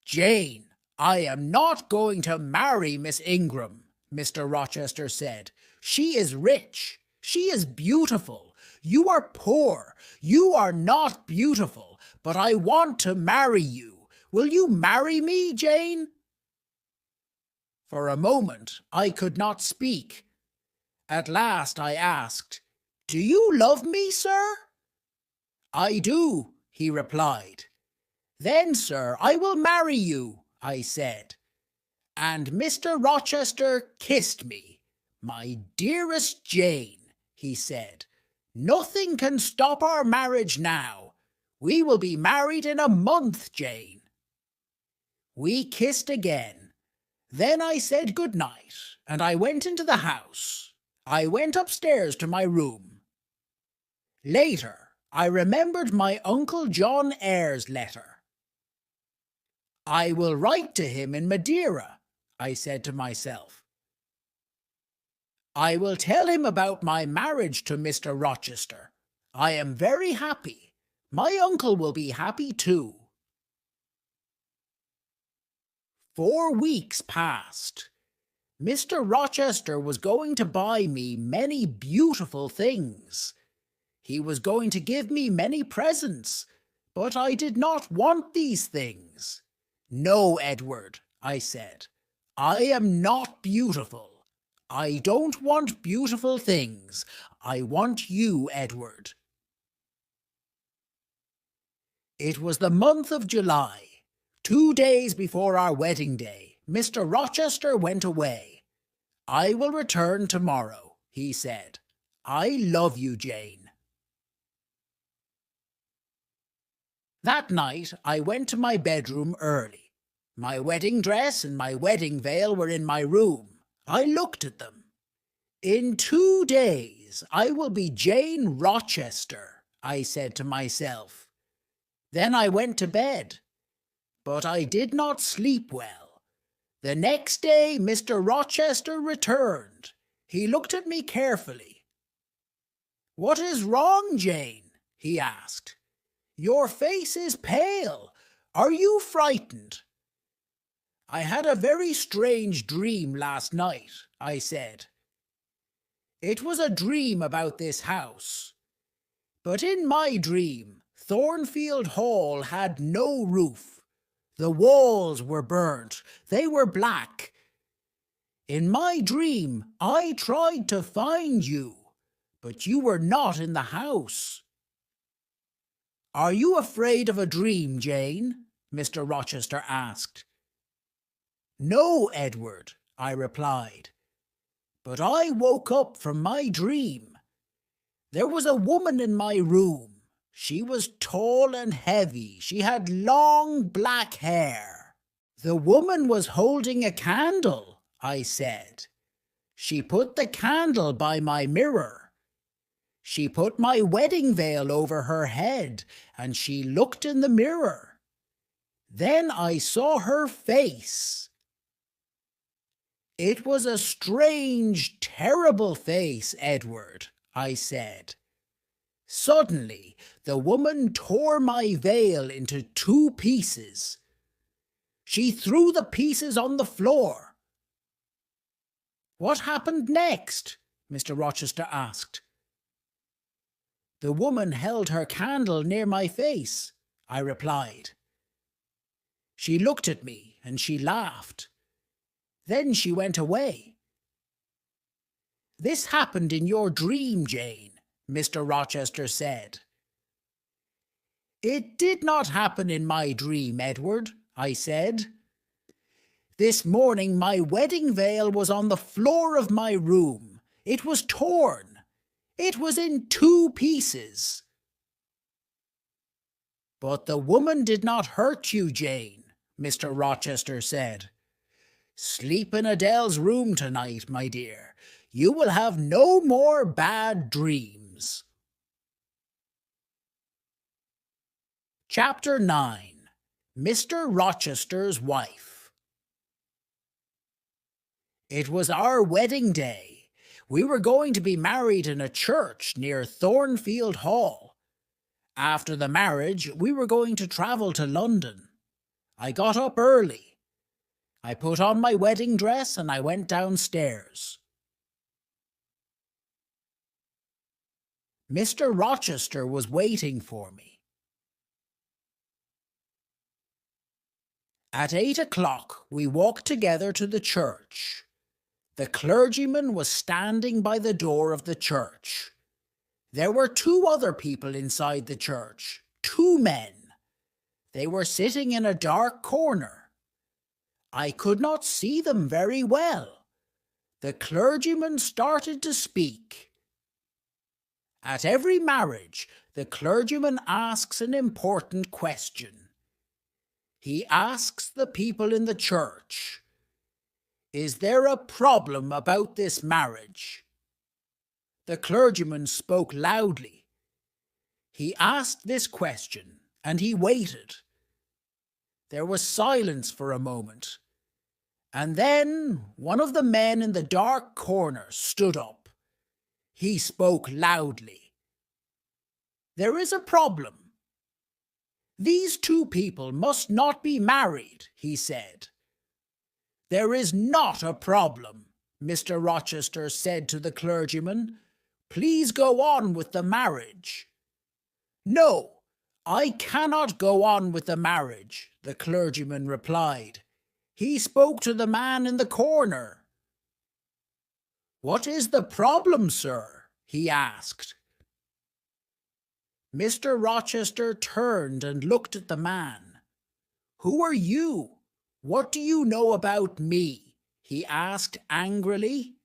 "Jane, I am not going to marry Miss Ingram," Mr. Rochester said. "She is rich. She is beautiful. You are poor. You are not beautiful, but I want to marry you. Will you marry me, Jane?" For a moment I could not speak. At last I asked, "Do you love me, sir?" "I do," he replied. "Then, sir, I will marry you," I said. And Mr. Rochester kissed me. "My dearest Jane," he said, "nothing can stop our marriage now. We will be married in a month, Jane." We kissed again. Then I said good night, and I went into the house. I went upstairs to my room. Later, I remembered my Uncle John Eyre's letter. "I will write to him in Madeira," I said to myself. "I will tell him about my marriage to Mr. Rochester. I am very happy. My uncle will be happy too." 4 weeks passed. Mr. Rochester was going to buy me many beautiful things. He was going to give me many presents, but I did not want these things. "No, Edward," I said. "I am not beautiful. I don't want beautiful things. I want you, Edward." It was the month of July. 2 days before our wedding day, Mr. Rochester went away. "I will return tomorrow," he said. "I love you, Jane." That night I went to my bedroom early. My wedding dress and my wedding veil were in my room. I looked at them. "In 2 days I will be Jane Rochester," I said to myself. Then I went to bed. But I did not sleep well. The next day Mr. Rochester returned. He looked at me carefully. "What is wrong, Jane?" he asked. "Your face is pale. Are you frightened?" "I had a very strange dream last night," I said. "It was a dream about this house. But in my dream, Thornfield Hall had no roof. The walls were burnt. They were black. In my dream, I tried to find you, but you were not in the house." "Are you afraid of a dream, Jane?" Mr. Rochester asked. "No, Edward," I replied. "But I woke up from my dream. There was a woman in my room. She was tall and heavy. She had long black hair. The woman was holding a candle, I said. She put the candle by my mirror. She put my wedding veil over her head, and she looked in the mirror. Then I saw her face. It was a strange, terrible face, Edward, I said. Suddenly, the woman tore my veil into 2 pieces. She threw the pieces on the floor. What happened next? Mr. Rochester asked. The woman held her candle near my face, I replied. She looked at me and she laughed. Then she went away. This happened in your dream, Jane, Mr. Rochester said. It did not happen in my dream, Edward, I said. This morning my wedding veil was on the floor of my room. It was torn. It was in 2 pieces. But the woman did not hurt you, Jane, Mr. Rochester said. Sleep in Adele's room tonight, my dear. You will have no more bad dreams. Chapter 9. Mr. Rochester's Wife. It was our wedding day. We were going to be married in a church near Thornfield Hall. After the marriage, we were going to travel to London. I got up early. I put on my wedding dress and I went downstairs. Mr. Rochester was waiting for me. At 8 o'clock, we walked together to the church. The clergyman was standing by the door of the church. There were 2 other people inside the church, 2 men. They were sitting in a dark corner. I could not see them very well. The clergyman started to speak. At every marriage, the clergyman asks an important question. He asks the people in the church, "Is there a problem about this marriage?" The clergyman spoke loudly. He asked this question, and he waited. There was silence for a moment. And then one of the men in the dark corner stood up. He spoke loudly. "There is a problem. These 2 people must not be married," he said. "There is not a problem," Mr. Rochester said to the clergyman. "Please go on with the marriage." "No, I cannot go on with the marriage," the clergyman replied. He spoke to the man in the corner. "What is the problem, sir?" he asked. Mr. Rochester turned and looked at the man. "Who are you? What do you know about me?" he asked angrily.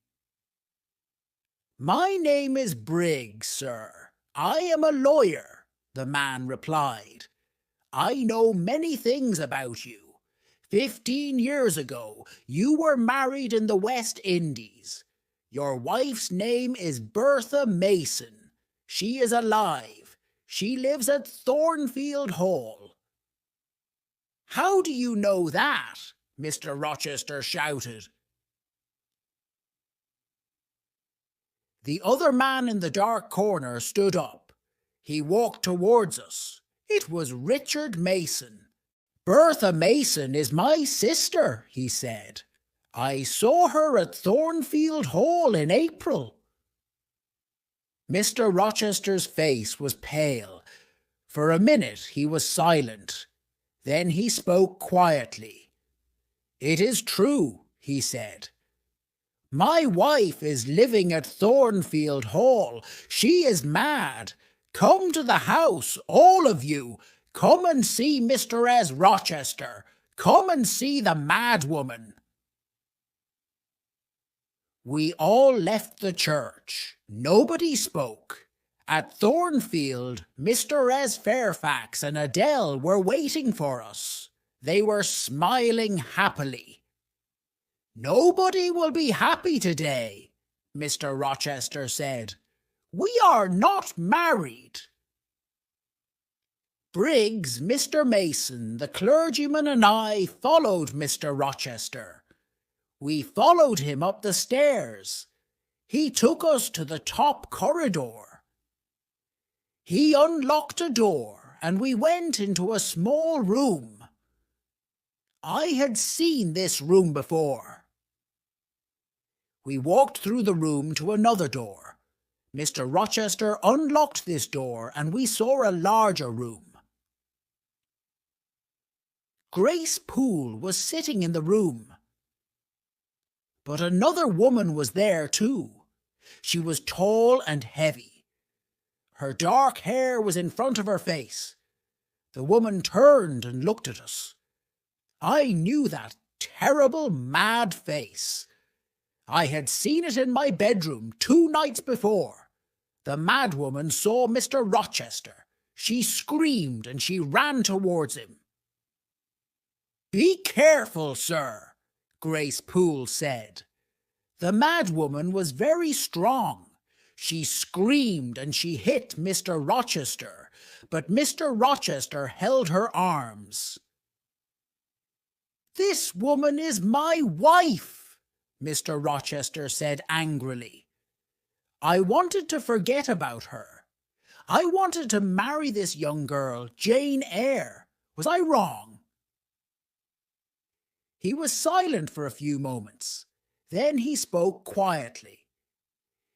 "My name is Briggs, sir. I am a lawyer," the man replied. "I know many things about you. 15 years ago, you were married in the West Indies. Your wife's name is Bertha Mason. She is alive. She lives at Thornfield Hall." "How do you know that?" Mr. Rochester shouted. The other man in the dark corner stood up. He walked towards us. It was Richard Mason. "Bertha Mason is my sister," he said. "I saw her at Thornfield Hall in April." Mr. Rochester's face was pale. For a minute he was silent. Then he spoke quietly. "It is true," he said. "My wife is living at Thornfield Hall. She is mad. Come to the house, all of you. Come and see Mr. S. Rochester. Come and see the mad woman." We all left the church. Nobody spoke. At Thornfield, Mr. S. Fairfax and Adele were waiting for us. They were smiling happily. "Nobody will be happy today," Mr. Rochester said. "We are not married." Briggs, Mr. Mason, the clergyman, and I followed Mr. Rochester. We followed him up the stairs. He took us to the top corridor. He unlocked a door, and we went into a small room. I had seen this room before. We walked through the room to another door. Mr. Rochester unlocked this door, and we saw a larger room. Grace Poole was sitting in the room. But another woman was there too. She was tall and heavy. Her dark hair was in front of her face. The woman turned and looked at us. I knew that terrible, mad face. I had seen it in my bedroom 2 nights before. The mad woman saw Mr. Rochester. She screamed and she ran towards him. "Be careful, sir," Grace Poole said. The mad woman was very strong. She screamed and she hit Mr. Rochester, but Mr. Rochester held her arms. "This woman is my wife," Mr. Rochester said angrily. "I wanted to forget about her. I wanted to marry this young girl, Jane Eyre. Was I wrong?" He was silent for a few moments. Then he spoke quietly.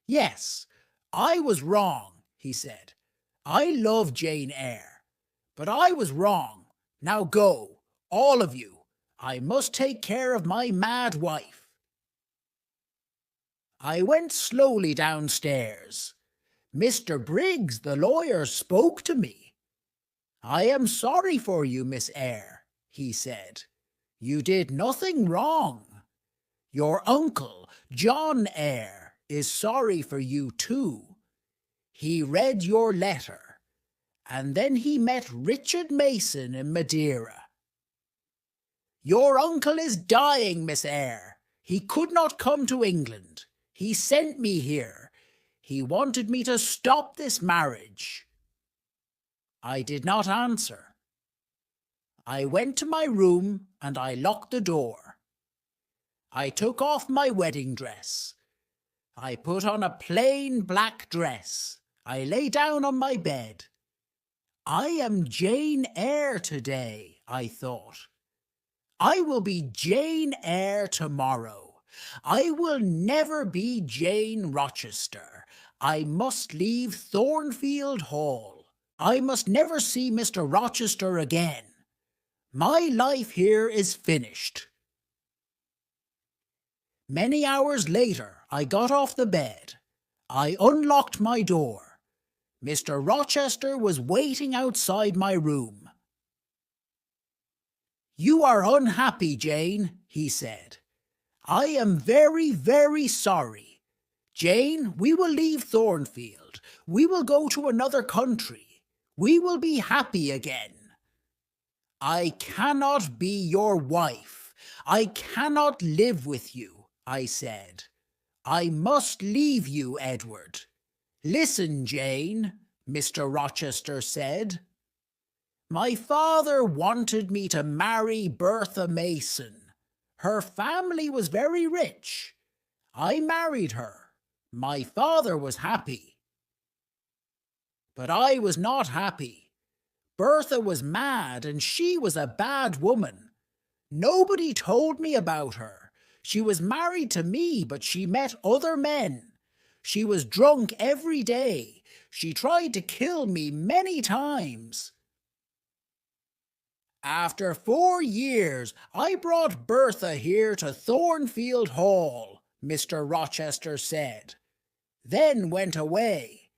"Yes, I was wrong," he said. "I love Jane Eyre. But I was wrong. Now go, all of you. I must take care of my mad wife." I went slowly downstairs. Mr. Briggs, the lawyer, spoke to me. "I am sorry for you, Miss Eyre," he said. "You did nothing wrong. Your uncle, John Eyre, is sorry for you too. He read your letter, and then he met Richard Mason in Madeira. Your uncle is dying, Miss Eyre. He could not come to England. He sent me here. He wanted me to stop this marriage." I did not answer. I went to my room and I locked the door. I took off my wedding dress. I put on a plain black dress. I lay down on my bed. I am Jane Eyre today, I thought. I will be Jane Eyre tomorrow. I will never be Jane Rochester. I must leave Thornfield Hall. I must never see Mr. Rochester again. My life here is finished. Many hours later, I got off the bed. I unlocked my door. Mr. Rochester was waiting outside my room. "You are unhappy, Jane," he said. "I am very, very sorry. Jane, we will leave Thornfield. We will go to another country. We will be happy again." "I cannot be your wife. I cannot live with you," I said. "I must leave you, Edward." "Listen, Jane," Mr. Rochester said. "My father wanted me to marry Bertha Mason. Her family was very rich. I married her. My father was happy. But I was not happy. Bertha was mad, and she was a bad woman. Nobody told me about her. She was married to me, but she met other men. She was drunk every day. She tried to kill me many times. After 4 years, I brought Bertha here to Thornfield Hall," Mr. Rochester said, "then went away.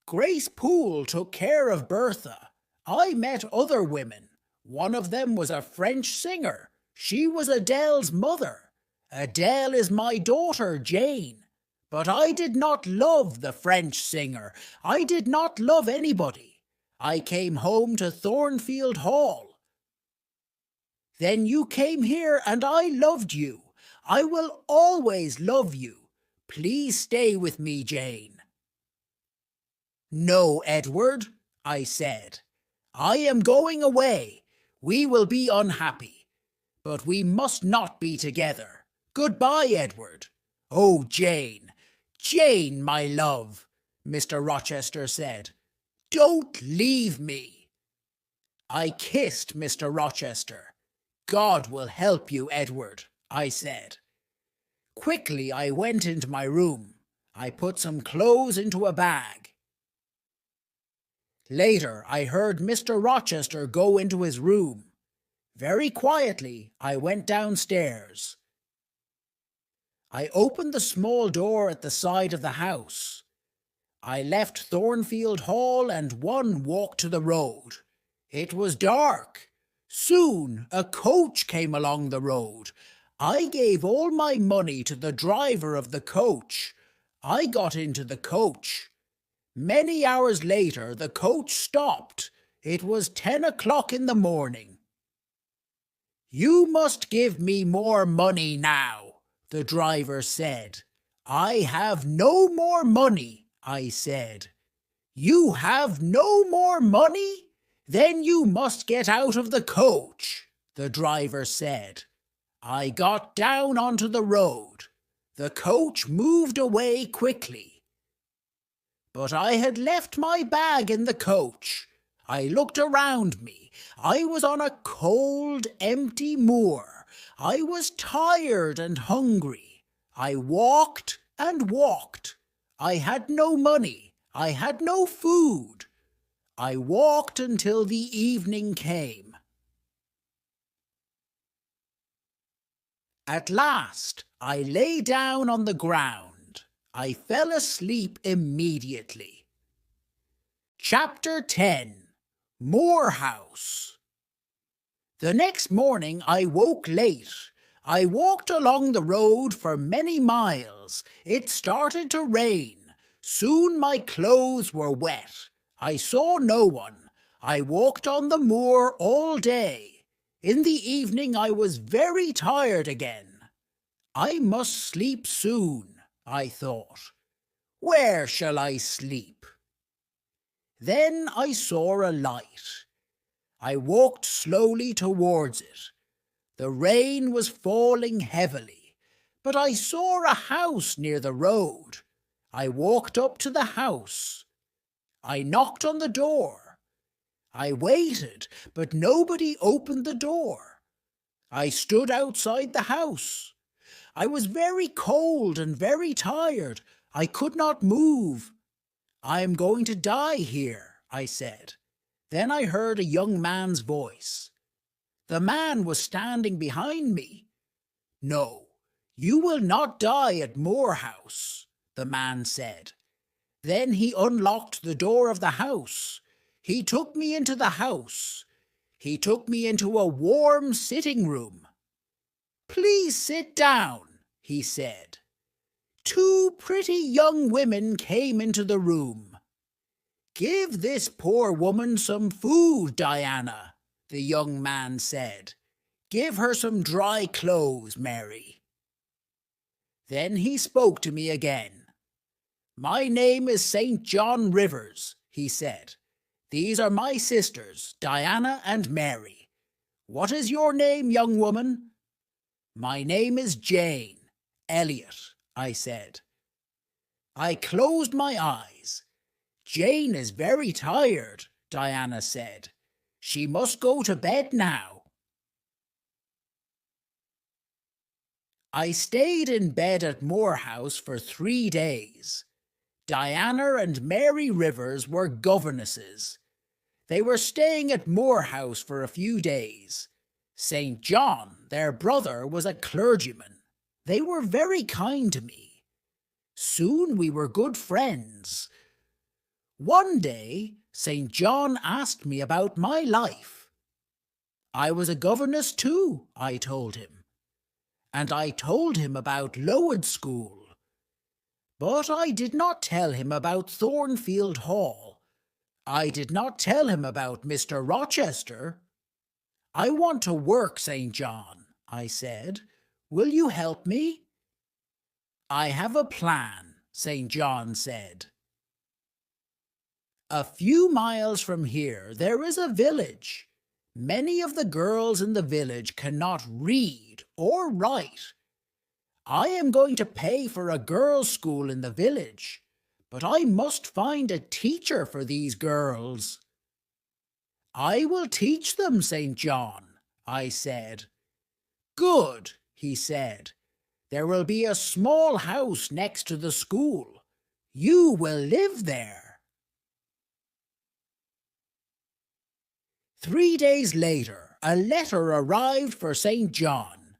Grace Poole took care of Bertha. I met other women. One of them was a French singer. She was Adele's mother. Adele is my daughter, Jane. But I did not love the French singer. I did not love anybody. I came home to Thornfield Hall. Then you came here and I loved you. I will always love you. Please stay with me, Jane. No, Edward, I said. I am going away. We will be unhappy, but we must not be together. Goodbye, Edward. Oh, Jane, Jane, my love, Mr. Rochester said. Don't leave me. I kissed Mr. Rochester. God will help you, Edward, I said. Quickly I went into my room. I put some clothes into a bag. Later I heard Mr. Rochester go into his room. Very quietly I went downstairs. I opened the small door at the side of the house. I left Thornfield Hall and one walked to the road. It was dark. Soon a coach came along the road. I gave all my money to the driver of the coach. I got into the coach. Many hours later the coach stopped. It was 10 o'clock in the morning. You must give me more money now, the driver said. I have no more money, I said. You have no more money? Then you must get out of the coach, the driver said. I got down onto the road. The coach moved away quickly. But I had left my bag in the coach. I looked around me. I was on a cold, empty moor. I was tired and hungry. I walked and walked. I had no money. I had no food. I walked until the evening came. At last, I lay down on the ground. I fell asleep immediately. Chapter 10. Moor House. The next morning I woke late. I walked along the road for many miles. It started to rain. Soon my clothes were wet. I saw no one. I walked on the moor all day. In the evening I was very tired again. I must sleep soon, I thought. Where shall I sleep? Then I saw a light. I walked slowly towards it. The rain was falling heavily, but I saw a house near the road. I walked up to the house. I knocked on the door. I waited, but nobody opened the door. I stood outside the house. I was very cold and very tired. I could not move. I am going to die here, I said. Then I heard a young man's voice. The man was standing behind me. No, you will not die at Moor House, the man said. Then he unlocked the door of the house. He took me into the house. He took me into a warm sitting room. Please sit down, he said. Two pretty young women came into the room. Give this poor woman some food, Diana, the young man said. Give her some dry clothes, Mary. Then he spoke to me again. My name is St. John Rivers, he said. These are my sisters, Diana and Mary. What is your name, young woman? My name is Jane Elliot, I said. I closed my eyes. Jane is very tired, Diana said. She must go to bed now. I stayed in bed at Moor House for 3 days. Diana and Mary Rivers were governesses. They were staying at Moor House for a few days. St. John, their brother, was a clergyman. They were very kind to me. Soon we were good friends. One day, St. John asked me about my life. I was a governess too, I told him. And I told him about Lowood School. But I did not tell him about Thornfield Hall. I did not tell him about Mr. Rochester. I want to work, St. John, I said. Will you help me? I have a plan, St. John said. A few miles from here there is a village. Many of the girls in the village cannot read or write. I am going to pay for a girls' school in the village, but I must find a teacher for these girls. I will teach them, St. John, I said. Good, he said. There will be a small house next to the school. You will live there. 3 days later, a letter arrived for St. John.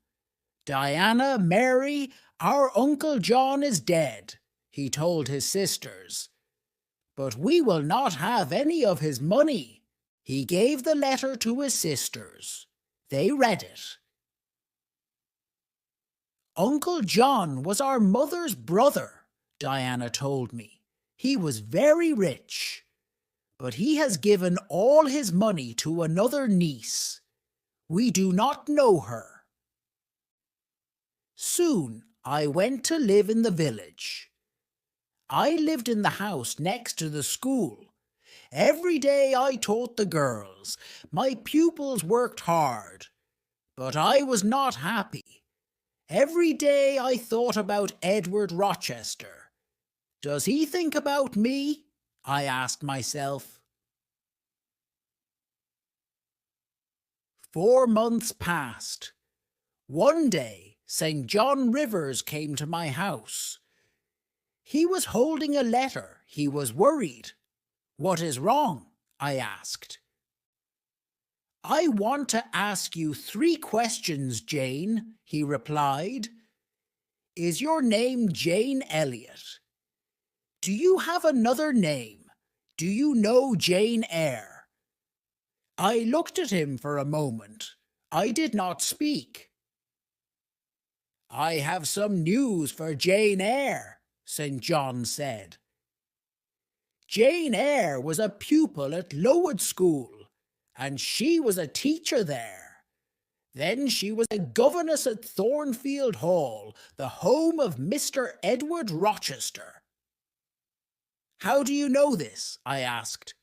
Diana, Mary, our Uncle John is dead, he told his sisters. But we will not have any of his money. He gave the letter to his sisters. They read it. Uncle John was our mother's brother, Diana told me. He was very rich, but he has given all his money to another niece. We do not know her. Soon I went to live in the village. I lived in the house next to the school. Every day I taught the girls. My pupils worked hard, but I was not happy. Every day I thought about Edward Rochester. Does he think about me? I asked myself. 4 months passed. One day, St. John Rivers came to my house. He was holding a letter. He was worried. What is wrong? I asked. I want to ask you 3 questions, Jane, he replied. Is your name Jane Elliot? Do you have another name? Do you know Jane Eyre? I looked at him for a moment. I did not speak. I have some news for Jane Eyre, St. John said. Jane Eyre was a pupil at Lowood School, and she was a teacher there. Then she was a governess at Thornfield Hall, the home of Mr. Edward Rochester. How do you know this? I asked.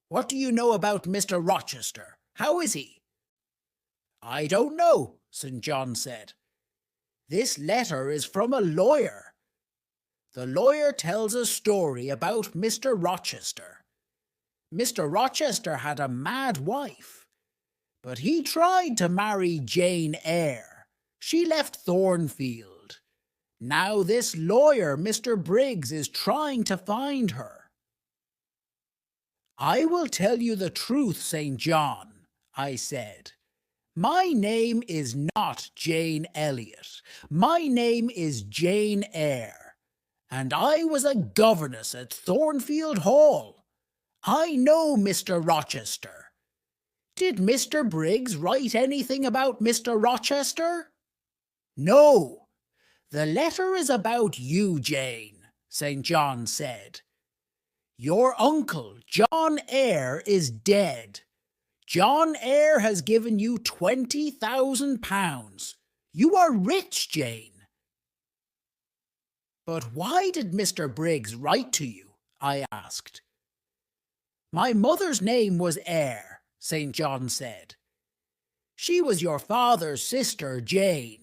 What do you know about Mr. Rochester? How is he? I don't know, St. John said. This letter is from a lawyer. The lawyer tells a story about Mr. Rochester. Mr. Rochester had a mad wife, but he tried to marry Jane Eyre. She left Thornfield. Now this lawyer, Mr. Briggs, is trying to find her. I will tell you the truth, St. John, I said. My name is not Jane Elliot. My name is Jane Eyre, and I was a governess at Thornfield Hall. I know Mr. Rochester. Did Mr. Briggs write anything about Mr. Rochester? No. The letter is about you, Jane, St. John said. Your uncle, John Eyre, is dead. John Eyre has given you £20,000. You are rich, Jane. But why did Mr. Briggs write to you? I asked. My mother's name was Eyre, St. John said. She was your father's sister, Jane.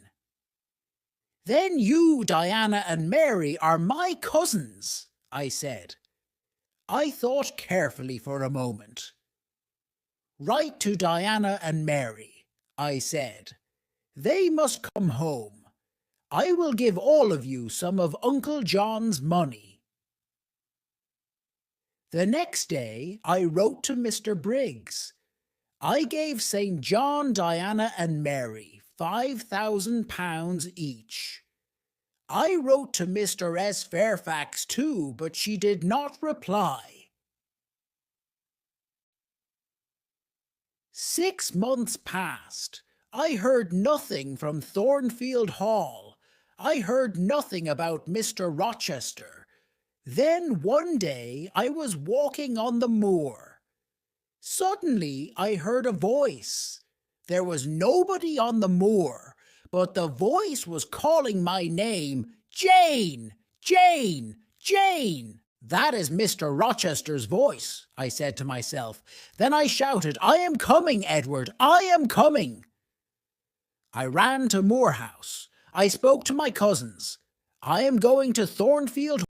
Then you, Diana, and Mary are my cousins, I said. I thought carefully for a moment. Write to Diana and Mary, I said. They must come home. I will give all of you some of Uncle John's money. The next day I wrote to Mr. Briggs. I gave St. John, Diana and Mary £5,000 each. I wrote to Mr. S. Fairfax too, but she did not reply. 6 months passed. I heard nothing from Thornfield Hall. I heard nothing about Mr. Rochester. Then one day I was walking on the moor. Suddenly I heard a voice. There was nobody on the moor, but the voice was calling my name, Jane, Jane, Jane. That is Mr. Rochester's voice, I said to myself. Then I shouted, I am coming, Edward, I am coming. I ran to Moor House. I spoke to my cousins. I am going to Thornfield